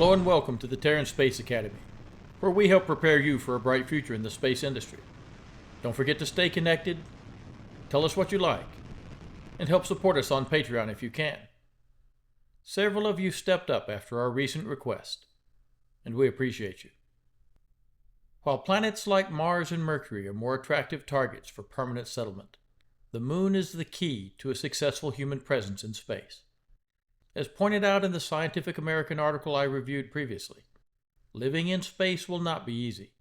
Hello and welcome to the Terran Space Academy, where we help prepare you for a bright future in the space industry. Don't forget to stay connected, tell us what you like, and help support us on Patreon if you can. Several of you stepped up after our recent request, and we appreciate you. While planets like Mars and Mercury are more attractive targets for permanent settlement, the Moon is the key to a successful human presence in space. As pointed out in the Scientific American article I reviewed previously, living in space will not be easy.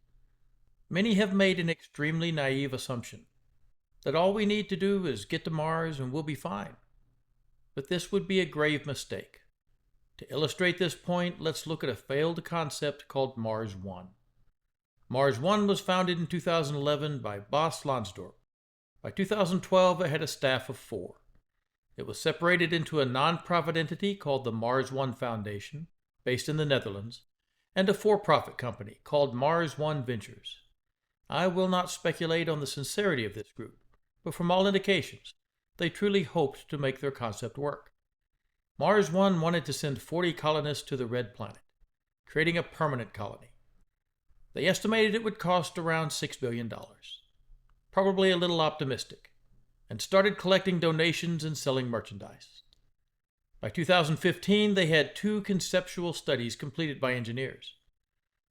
Many have made an extremely naive assumption that all we need to do is get to Mars and we'll be fine. But this would be a grave mistake. To illustrate this point, let's look at a failed concept called Mars One. Mars One was founded in 2011 by Bas Lansdorp. By 2012, it had a staff of 4. It was separated into a non-profit entity called the Mars One Foundation, based in the Netherlands, and a for-profit company called Mars One Ventures. I will not speculate on the sincerity of this group, but from all indications, they truly hoped to make their concept work. Mars One wanted to send 40 colonists to the Red Planet, creating a permanent colony. They estimated it would cost around $6 billion, probably a little optimistic, and started collecting donations and selling merchandise. By 2015, they had 2 conceptual studies completed by engineers.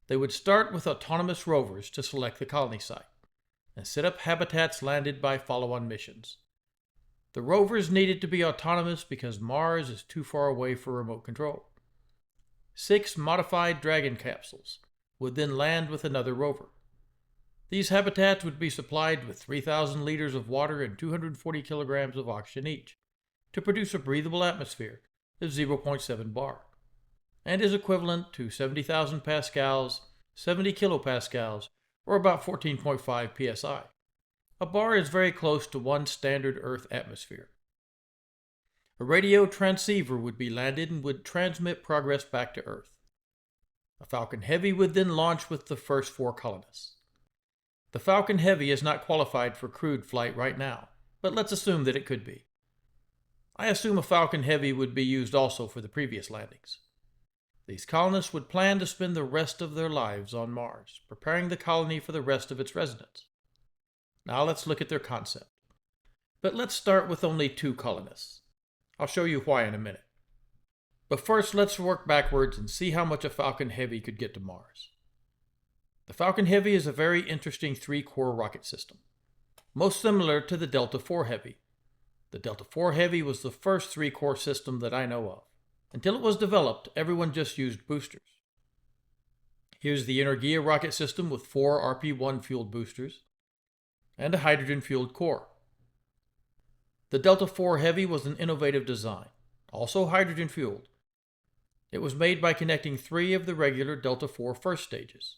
They would start with autonomous rovers to select the colony site and set up habitats landed by follow-on missions. The rovers needed to be autonomous because Mars is too far away for remote control. 6 modified Dragon capsules would then land with another rover. These habitats would be supplied with 3,000 liters of water and 240 kilograms of oxygen each to produce a breathable atmosphere of 0.7 bar, and is equivalent to 70,000 pascals, 70 kilopascals, or about 14.5 psi. A bar is very close to one standard Earth atmosphere. A radio transceiver would be landed and would transmit progress back to Earth. A Falcon Heavy would then launch with the first 4 colonists. The Falcon Heavy is not qualified for crewed flight right now, but let's assume that it could be. I assume a Falcon Heavy would be used also for the previous landings. These colonists would plan to spend the rest of their lives on Mars, preparing the colony for the rest of its residents. Now let's look at their concept. But let's start with only 2 colonists. I'll show you why in a minute. But first, let's work backwards and see how much a Falcon Heavy could get to Mars. The Falcon Heavy is a very interesting 3-core rocket system, most similar to the Delta IV Heavy. The Delta IV Heavy was the first 3-core system that I know of. Until it was developed, everyone just used boosters. Here's the Energia rocket system with 4 RP-1 fueled boosters and a hydrogen-fueled core. The Delta IV Heavy was an innovative design, also hydrogen-fueled. It was made by connecting 3 of the regular Delta IV first stages.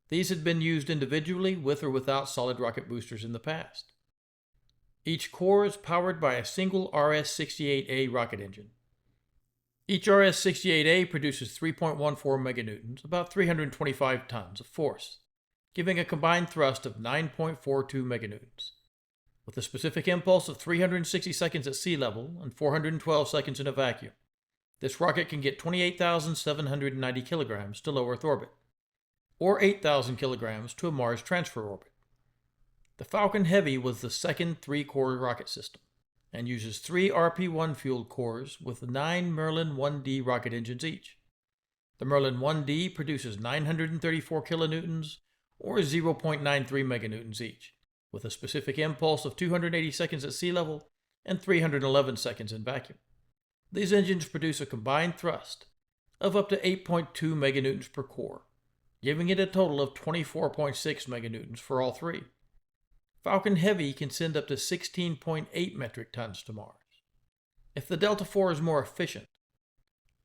These had been used individually with or without solid rocket boosters in the past. Each core is powered by a single RS-68A rocket engine. Each RS-68A produces 3.14 meganewtons, about 325 tons of force, giving a combined thrust of 9.42 meganewtons. With a specific impulse of 360 seconds at sea level and 412 seconds in a vacuum, this rocket can get 28,790 kilograms to low Earth orbit, or 8,000 kilograms to a Mars transfer orbit. The Falcon Heavy was the second 3-core rocket system, and uses 3 RP-1 fueled cores with 9 Merlin 1D rocket engines each. The Merlin 1D produces 934 kilonewtons, or 0.93 meganewtons each, with a specific impulse of 280 seconds at sea level and 311 seconds in vacuum. These engines produce a combined thrust of up to 8.2 meganewtons per core, giving it a total of 24.6 meganewtons for all 3. Falcon Heavy can send up to 16.8 metric tons to Mars. If the Delta IV is more efficient,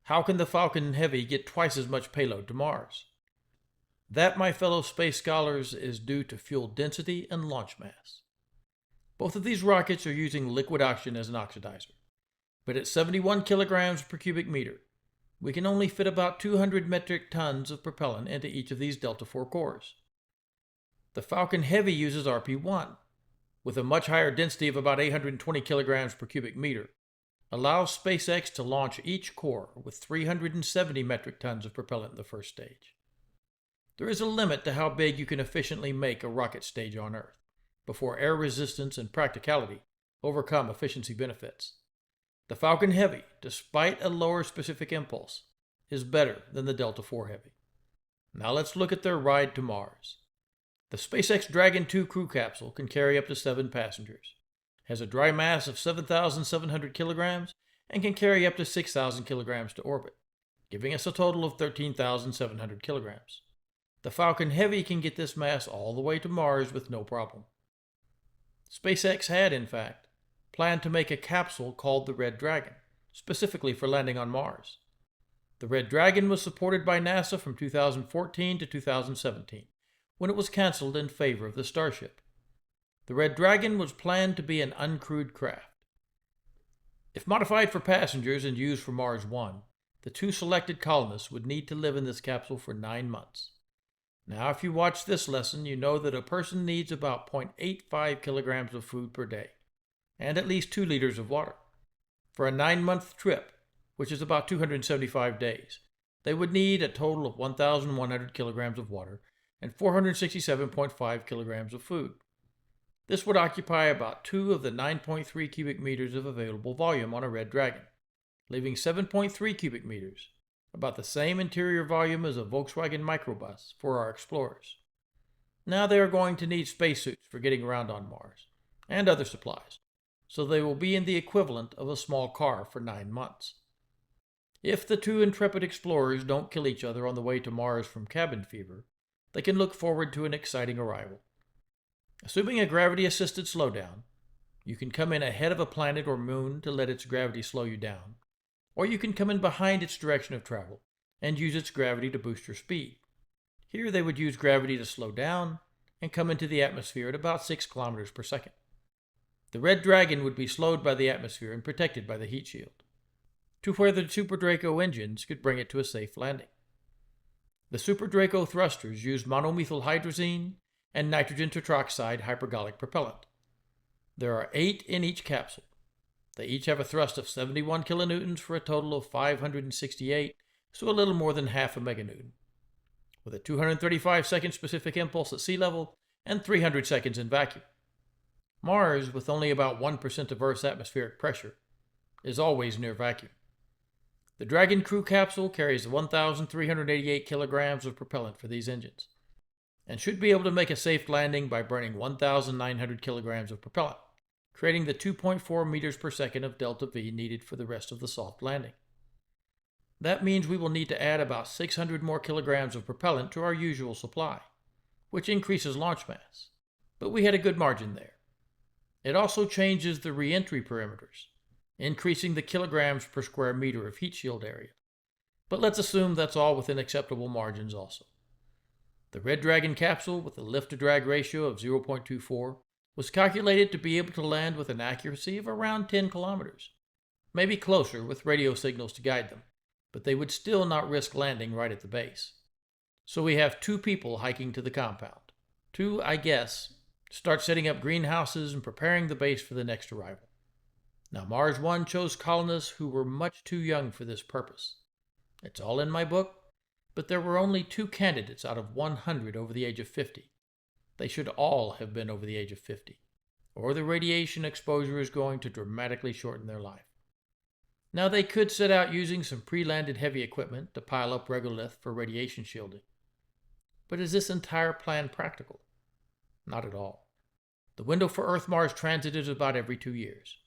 how can the Falcon Heavy get twice as much payload to Mars? That, my fellow space scholars, is due to fuel density and launch mass. Both of these rockets are using liquid oxygen as an oxidizer, but at 71 kilograms per cubic meter, we can only fit about 200 metric tons of propellant into each of these Delta IV cores. The Falcon Heavy uses RP-1, with a much higher density of about 820 kilograms per cubic meter, allows SpaceX to launch each core with 370 metric tons of propellant in the first stage. There is a limit to how big you can efficiently make a rocket stage on Earth, before air resistance and practicality overcome efficiency benefits. The Falcon Heavy, despite a lower specific impulse, is better than the Delta IV Heavy. Now let's look at their ride to Mars. The SpaceX Dragon 2 crew capsule can carry up to 7 passengers, has a dry mass of 7,700 kilograms, and can carry up to 6,000 kilograms to orbit, giving us a total of 13,700 kilograms. The Falcon Heavy can get this mass all the way to Mars with no problem. SpaceX had, in fact, planned to make a capsule called the Red Dragon, specifically for landing on Mars. The Red Dragon was supported by NASA from 2014 to 2017, when it was canceled in favor of the Starship. The Red Dragon was planned to be an uncrewed craft. If modified for passengers and used for Mars 1, the 2 selected colonists would need to live in this capsule for 9 months. Now, if you watch this lesson, you know that a person needs about 0.85 kilograms of food per day, and at least 2 liters of water. For a 9-month trip, which is about 275 days, they would need a total of 1,100 kilograms of water and 467.5 kilograms of food. This would occupy about 2 of the 9.3 cubic meters of available volume on a Red Dragon, leaving 7.3 cubic meters, about the same interior volume as a Volkswagen microbus for our explorers. Now they are going to need spacesuits for getting around on Mars, and other supplies, so they will be in the equivalent of a small car for 9 months. If the 2 intrepid explorers don't kill each other on the way to Mars from cabin fever, they can look forward to an exciting arrival. Assuming a gravity-assisted slowdown, you can come in ahead of a planet or moon to let its gravity slow you down, or you can come in behind its direction of travel and use its gravity to boost your speed. Here they would use gravity to slow down and come into the atmosphere at about 6 kilometers per second. The Red Dragon would be slowed by the atmosphere and protected by the heat shield, to where the Super Draco engines could bring it to a safe landing. The Super Draco thrusters use monomethyl hydrazine and nitrogen tetroxide hypergolic propellant. There are 8 in each capsule. They each have a thrust of 71 kilonewtons for a total of 568, so a little more than half a meganewton, with a 235-second specific impulse at sea level and 300 seconds in vacuum. Mars, with only about 1% of Earth's atmospheric pressure, is always near vacuum. The Dragon crew capsule carries 1,388 kilograms of propellant for these engines, and should be able to make a safe landing by burning 1,900 kilograms of propellant, creating the 2.4 meters per second of delta V needed for the rest of the soft landing. That means we will need to add about 600 more kilograms of propellant to our usual supply, which increases launch mass, but we had a good margin there. It also changes the re-entry perimeters, increasing the kilograms per square meter of heat shield area, but let's assume that's all within acceptable margins also. The Red Dragon capsule, with a lift-to-drag ratio of 0.24, was calculated to be able to land with an accuracy of around 10 kilometers, maybe closer with radio signals to guide them, but they would still not risk landing right at the base. So we have 2 people hiking to the compound. 2, I guess, to start setting up greenhouses and preparing the base for the next arrival. Now, Mars 1 chose colonists who were much too young for this purpose. It's all in my book, but there were only 2 candidates out of 100 over the age of 50. They should all have been over the age of 50, or the radiation exposure is going to dramatically shorten their life. Now, they could set out using some pre-landed heavy equipment to pile up regolith for radiation shielding. But is this entire plan practical? Not at all. The window for Earth-Mars transit is about every 2 years.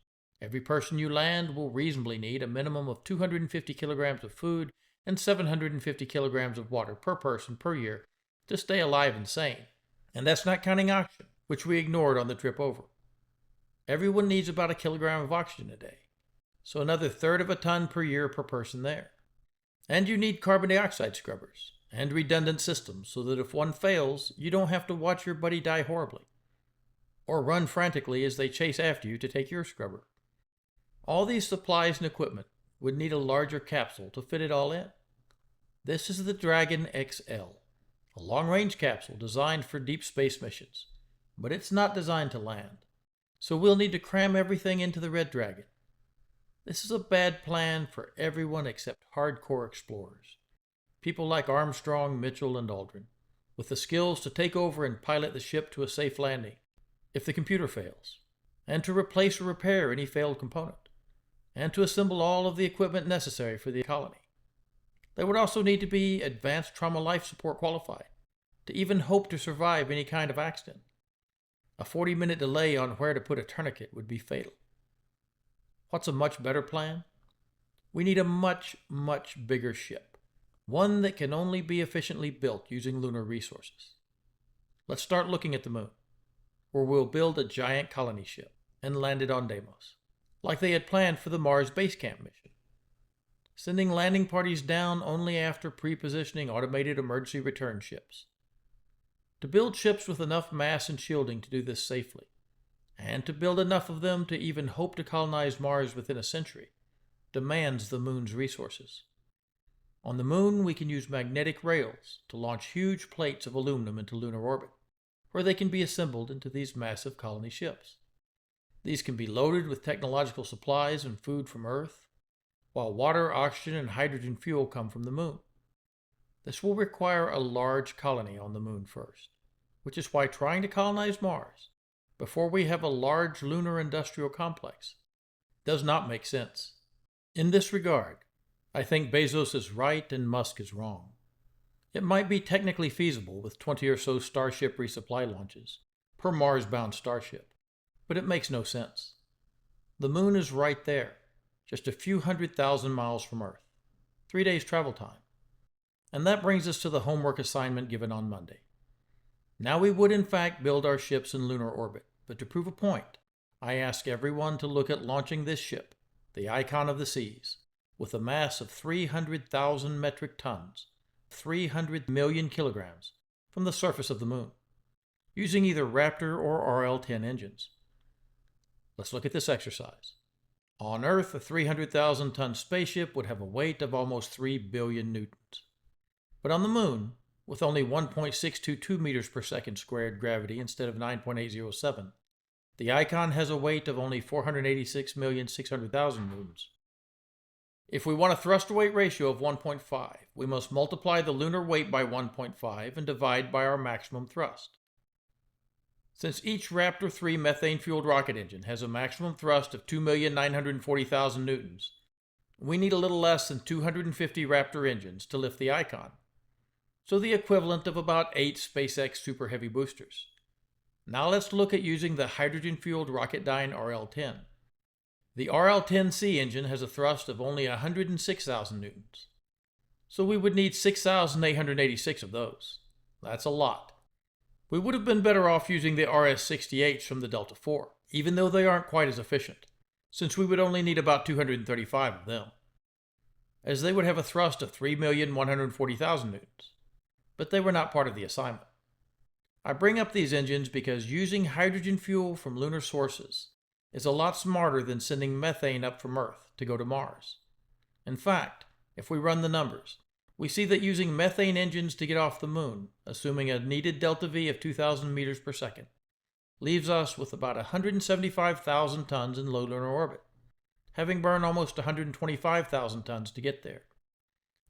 Every person you land will reasonably need a minimum of 250 kilograms of food and 750 kilograms of water per person per year to stay alive and sane. And that's not counting oxygen, which we ignored on the trip over. Everyone needs about a kilogram of oxygen a day, so another third of a ton per year per person there. And you need carbon dioxide scrubbers and redundant systems so that if one fails, you don't have to watch your buddy die horribly, or run frantically as they chase after you to take your scrubber. All these supplies and equipment would need a larger capsule to fit it all in. This is the Dragon XL, a long-range capsule designed for deep space missions, but it's not designed to land. So we'll need to cram everything into the Red Dragon. This is a bad plan for everyone except hardcore explorers. People like Armstrong, Mitchell, and Aldrin, with the skills to take over and pilot the ship to a safe landing if the computer fails, and to replace or repair any failed component, and to assemble all of the equipment necessary for the colony. They would also need to be advanced trauma life support qualified to even hope to survive any kind of accident. A 40-minute delay on where to put a tourniquet would be fatal. What's a much better plan? We need a much, much bigger ship, one that can only be efficiently built using lunar resources. Let's start looking at the moon, where we'll build a giant colony ship and land it on Deimos, like they had planned for the Mars base camp mission, sending landing parties down only after pre-positioning automated emergency return ships. To build ships with enough mass and shielding to do this safely, and to build enough of them to even hope to colonize Mars within a century, demands the moon's resources. On the moon, we can use magnetic rails to launch huge plates of aluminum into lunar orbit, where they can be assembled into these massive colony ships. These can be loaded with technological supplies and food from Earth, while water, oxygen, and hydrogen fuel come from the moon. This will require a large colony on the moon first, which is why trying to colonize Mars before we have a large lunar industrial complex does not make sense. In this regard, I think Bezos is right and Musk is wrong. It might be technically feasible with 20 or so Starship resupply launches per Mars-bound starship, but it makes no sense. The moon is right there, just a few 100,000 miles from Earth, 3 days travel time. And that brings us to the homework assignment given on Monday. Now we would in fact build our ships in lunar orbit, but to prove a point, I ask everyone to look at launching this ship, the Icon of the Seas, with a mass of 300,000 metric tons, 300 million kilograms, from the surface of the moon, using either Raptor or RL-10 engines. Let's look at this exercise. On Earth, a 300,000-ton spaceship would have a weight of almost 3 billion newtons. But on the moon, with only 1.622 meters per second squared gravity instead of 9.807, the Icon has a weight of only 486,600,000 newtons. If we want a thrust-to-weight ratio of 1.5, we must multiply the lunar weight by 1.5 and divide by our maximum thrust. Since each Raptor 3 methane-fueled rocket engine has a maximum thrust of 2,940,000 newtons, we need a little less than 250 Raptor engines to lift the Icon, so the equivalent of about 8 SpaceX Super Heavy boosters. Now let's look at using the hydrogen-fueled Rocketdyne RL-10. The RL-10C engine has a thrust of only 106,000 newtons, so we would need 6,886 of those. That's a lot. We would have been better off using the RS-68s from the Delta IV, even though they aren't quite as efficient, since we would only need about 235 of them, as they would have a thrust of 3,140,000 newtons. But they were not part of the assignment. I bring up these engines because using hydrogen fuel from lunar sources is a lot smarter than sending methane up from Earth to go to Mars. In fact, if we run the numbers, we see that using methane engines to get off the moon, assuming a needed delta V of 2,000 meters per second, leaves us with about 175,000 tons in low lunar orbit, having burned almost 125,000 tons to get there.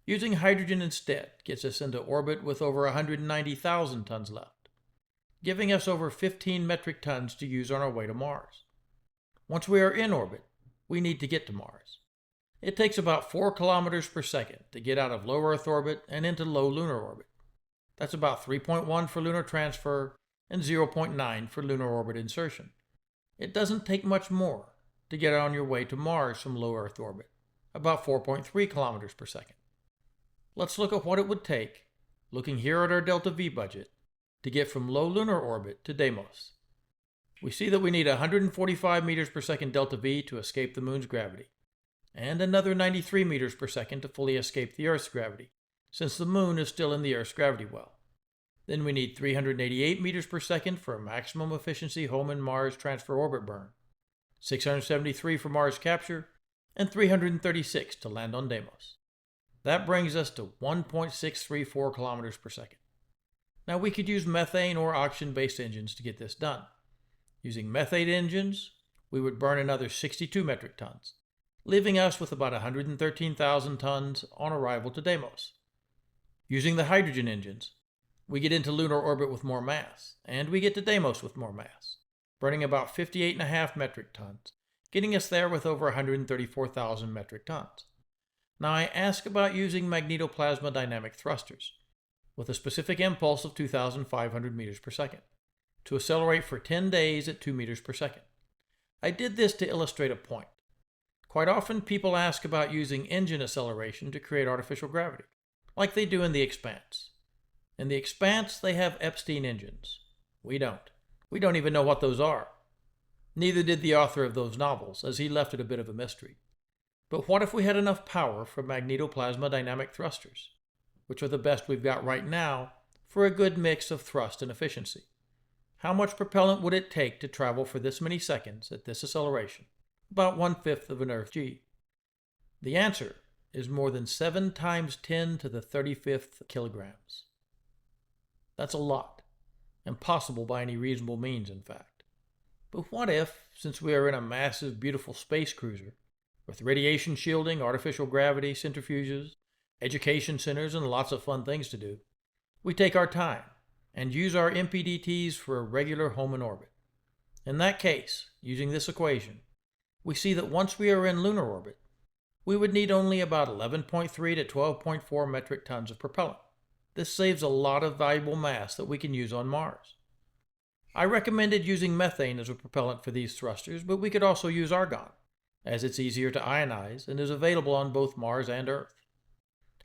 Using hydrogen instead gets us into orbit with over 190,000 tons left, giving us over 15 metric tons to use on our way to Mars. Once we are in orbit, we need to get to Mars. It takes about 4 kilometers per second to get out of low Earth orbit and into low lunar orbit. That's about 3.1 for lunar transfer and 0.9 for lunar orbit insertion. It doesn't take much more to get on your way to Mars from low Earth orbit, about 4.3 kilometers per second. Let's look at what it would take, looking here at our delta V budget, to get from low lunar orbit to Deimos. We see that we need 145 meters per second delta V to escape the moon's gravity, and another 93 meters per second to fully escape the Earth's gravity, since the moon is still in the Earth's gravity well. Then we need 388 meters per second for a maximum efficiency home in Mars transfer orbit burn, 673 for Mars capture, and 336 to land on Deimos. That brings us to 1.634 kilometers per second. Now we could use methane or oxygen-based engines to get this done. Using methane engines, we would burn another 62 metric tons, leaving us with about 113,000 tons on arrival to Deimos. Using the hydrogen engines, we get into lunar orbit with more mass, and we get to Deimos with more mass, burning about 58.5 metric tons, getting us there with over 134,000 metric tons. Now I ask about using magnetoplasma dynamic thrusters, with a specific impulse of 2,500 meters per second, to accelerate for 10 days at 2 meters per second. I did this to illustrate a point. Quite often people ask about using engine acceleration to create artificial gravity, like they do in the Expanse. In the Expanse, they have Epstein engines. We don't. We don't even know what those are. Neither did the author of those novels, as he left it a bit of a mystery. But what if we had enough power from magnetoplasma dynamic thrusters, which are the best we've got right now for a good mix of thrust and efficiency? How much propellant would it take to travel for this many seconds at this acceleration, about 1/5 of an Earth G? The answer is more than 7 times 10 to the 35th kilograms. That's a lot, impossible by any reasonable means, in fact. But what if, since we are in a massive, beautiful space cruiser, with radiation shielding, artificial gravity, centrifuges, education centers, and lots of fun things to do, we take our time and use our MPDTs for a regular home in orbit? In that case, using this equation, we see that once we are in lunar orbit, we would need only about 11.3 to 12.4 metric tons of propellant. This saves a lot of valuable mass that we can use on Mars. I recommended using methane as a propellant for these thrusters, but we could also use argon, as it's easier to ionize and is available on both Mars and Earth.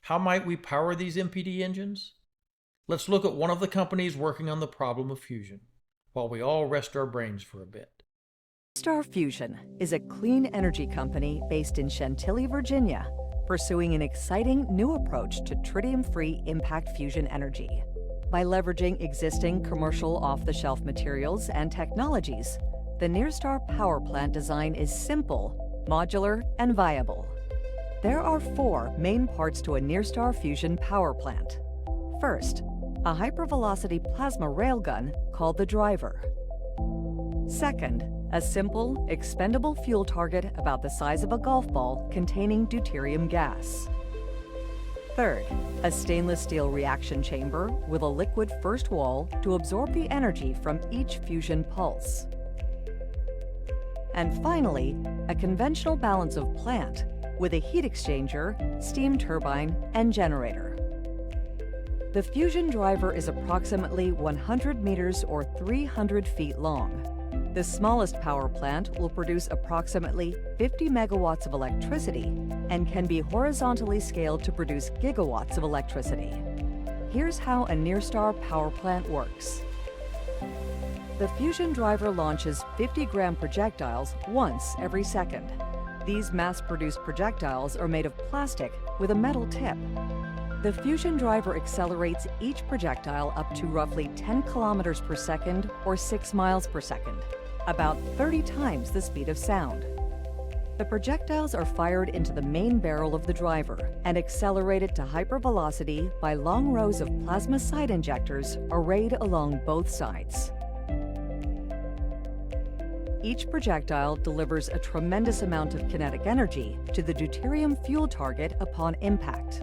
How might we power these MPD engines? Let's look at one of the companies working on the problem of fusion, while we all rest our brains for a bit. Star Fusion is a clean energy company based in Chantilly, Virginia, pursuing an exciting new approach to tritium-free impact fusion energy. By leveraging existing commercial off-the-shelf materials and technologies, the NearStar power plant design is simple, modular, and viable. There are 4 main parts to a NearStar fusion power plant. First, a hypervelocity plasma railgun called the driver. Second, a simple, expendable fuel target about the size of a golf ball containing deuterium gas. Third, a stainless steel reaction chamber with a liquid first wall to absorb the energy from each fusion pulse. And finally, a conventional balance of plant with a heat exchanger, steam turbine, and generator. The fusion driver is approximately 100 meters or 300 feet long. The smallest power plant will produce approximately 50 megawatts of electricity and can be horizontally scaled to produce gigawatts of electricity. Here's how a NearStar power plant works. The fusion driver launches 50-gram projectiles once every second. These mass-produced projectiles are made of plastic with a metal tip. The fusion driver accelerates each projectile up to roughly 10 kilometers per second or 6 miles per second, about 30 times the speed of sound. The projectiles are fired into the main barrel of the driver and accelerated to hypervelocity by long rows of plasma side injectors arrayed along both sides. Each projectile delivers a tremendous amount of kinetic energy to the deuterium fuel target upon impact.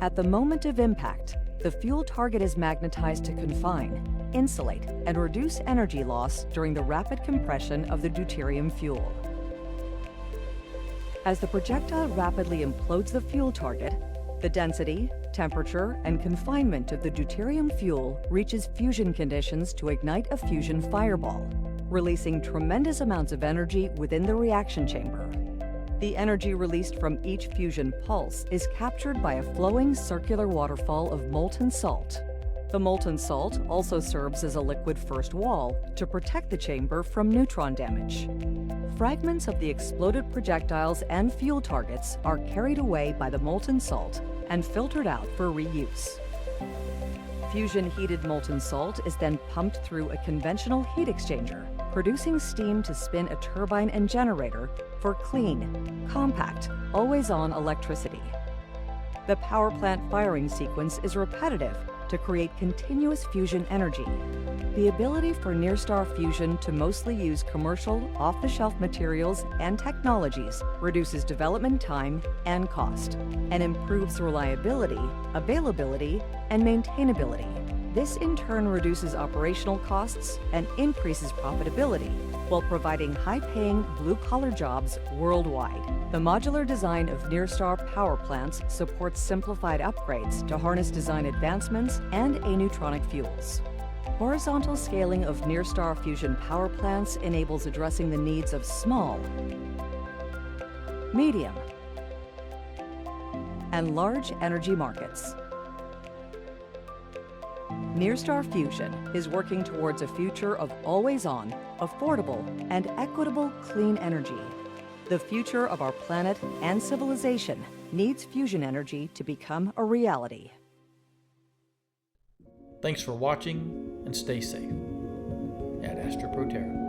At the moment of impact, the fuel target is magnetized to confine, insulate, and reduce energy loss during the rapid compression of the deuterium fuel. As the projectile rapidly implodes the fuel target, the density, temperature, and confinement of the deuterium fuel reaches fusion conditions to ignite a fusion fireball, releasing tremendous amounts of energy within the reaction chamber. The energy released from each fusion pulse is captured by a flowing circular waterfall of molten salt. The molten salt also serves as a liquid first wall to protect the chamber from neutron damage. Fragments of the exploded projectiles and fuel targets are carried away by the molten salt and filtered out for reuse. Fusion-heated molten salt is then pumped through a conventional heat exchanger, producing steam to spin a turbine and generator for clean, compact, always-on electricity. The power plant firing sequence is repetitive to create continuous fusion energy. The ability for near-star fusion to mostly use commercial, off-the-shelf materials and technologies reduces development time and cost, and improves reliability, availability, and maintainability. This in turn reduces operational costs and increases profitability, while providing high-paying blue-collar jobs worldwide. The modular design of near-star power plants supports simplified upgrades to harness design advancements and aneutronic fuels. Horizontal scaling of near-star fusion power plants enables addressing the needs of small, medium, and large energy markets. Near-star fusion is working towards a future of always-on, affordable, and equitable clean energy. The future of our planet and civilization needs fusion energy to become a reality. Thanks for watching, and stay safe at Astra Pro Terra.